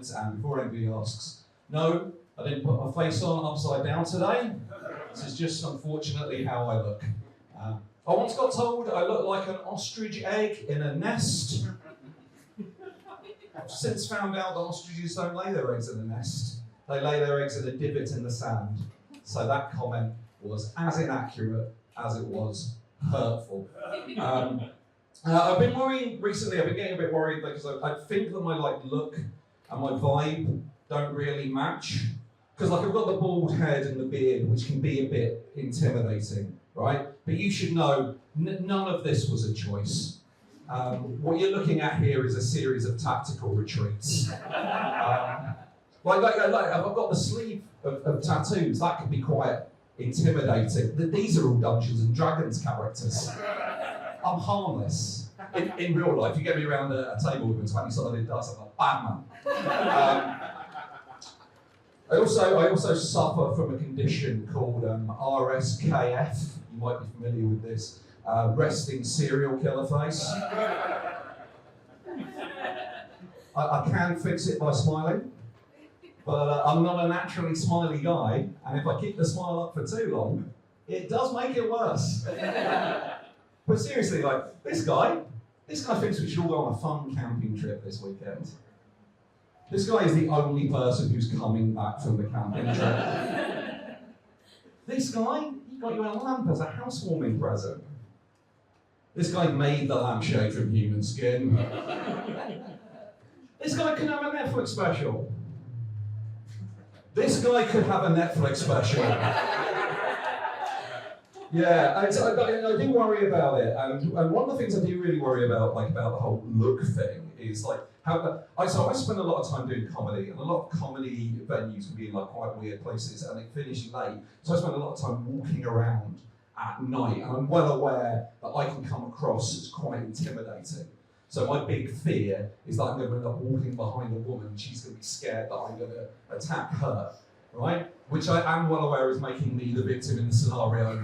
points, and before anybody asks, no, I didn't put my face on upside down today. This is just unfortunately how I look. I once got told I look like an ostrich egg in a nest. I've since found out that ostriches don't lay their eggs in a nest. They lay their eggs in a divot in the sand. So that comment was as inaccurate as it was hurtful. I've been worrying recently, I've been getting a bit worried because I think that my look and my vibe don't really match. Because I've got the bald head and the beard, which can be a bit intimidating, right? But you should know, none of this was a choice. What you're looking at here is a series of tactical retreats. I've got the sleeve of tattoos, that can be quite intimidating. These are all Dungeons and Dragons characters. I'm harmless. In real life, you get me around a table with a 20-sided dice, I'm a bad man. I also suffer from a condition called RSKF. You might be familiar with this. Resting serial killer face. I can fix it by smiling, but I'm not a naturally smiley guy, and if I keep the smile up for too long, it does make it worse. But seriously, this guy thinks we should all go on a fun camping trip this weekend. This guy is the only person who's coming back from the camping trip. This guy, he got you a lamp as a housewarming present. This guy made the lampshade from human skin. This guy can have a Netflix special. This guy could have a Netflix special. Yeah, I do worry about it, and one of the things I do really worry about, about the whole look thing, is how I spend a lot of time doing comedy, and a lot of comedy venues can be in quite weird places, and they finish late. So I spend a lot of time walking around at night, and I'm well aware that I can come across as quite intimidating. So my big fear is that I'm going to end up walking behind a woman, she's going to be scared that I'm going to attack her, right? Which I am well aware is making me the victim in the scenario.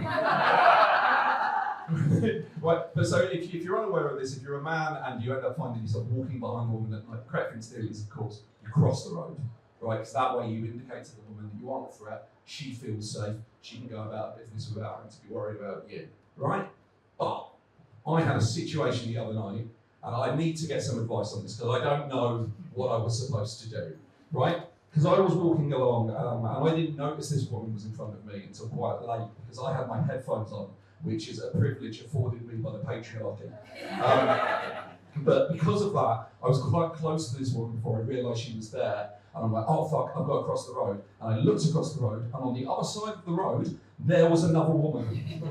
Right, but so if you're unaware of this, if you're a man and you end up finding yourself walking behind a woman at night, the correct thing to do is, of course, you cross the road, right? Because that way you indicate to the woman that you aren't a threat, she feels safe, she can go about her business without having to be worried about you, right? But I had a situation the other night, and I need to get some advice on this because I don't know what I was supposed to do, right? Because I was walking along and I didn't notice this woman was in front of me until quite late because I had my headphones on, which is a privilege afforded me by the patriarchy. But because of that, I was quite close to this woman before I realised she was there. And I'm like, oh fuck, I've got to cross the road. And I looked across the road, and on the other side of the road, there was another woman.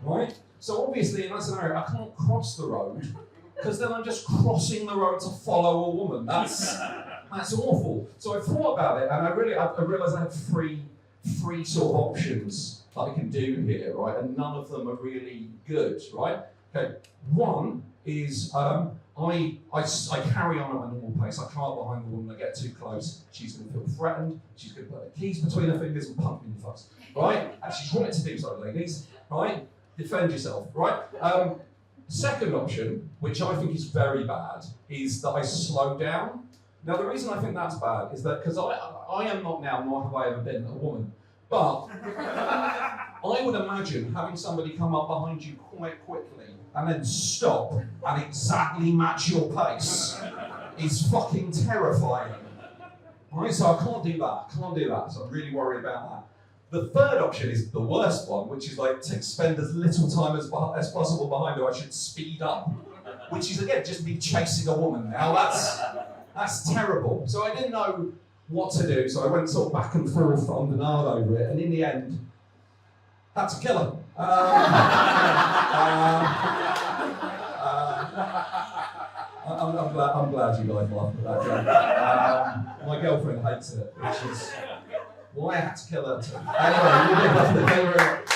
Right? So obviously in that scenario, I can't cross the road, because then I'm just crossing the road to follow a woman. That's awful. So I thought about it, and I realised I had three sort of options that I can do here, right? And none of them are really good, right? Okay. One is I carry on at my normal pace. I come up behind the woman, I get too close, she's going to feel threatened, she's going to put her keys between her fingers and punch me in the face, right? And she's wanted to do so, ladies, right? Defend yourself, right? Second option, which I think is very bad, is that I slow down. Now, the reason I think that's bad is that because I am not now, nor have I ever been, a woman, but I would imagine having somebody come up behind you quite quickly and then stop and exactly match your pace is fucking terrifying. Right, so I can't do that, so I'm really worried about that. The third option is the worst one, which is to spend as little time as possible behind her. I should speed up, which is again just me chasing a woman. Now that's terrible. So I didn't know what to do, so I went sort of back and forth on the nard over it, and in the end, had to kill her. I'm glad you guys laughed at that joke. My girlfriend hates it, which is why I had to kill her too. Anyway, you did have to do it.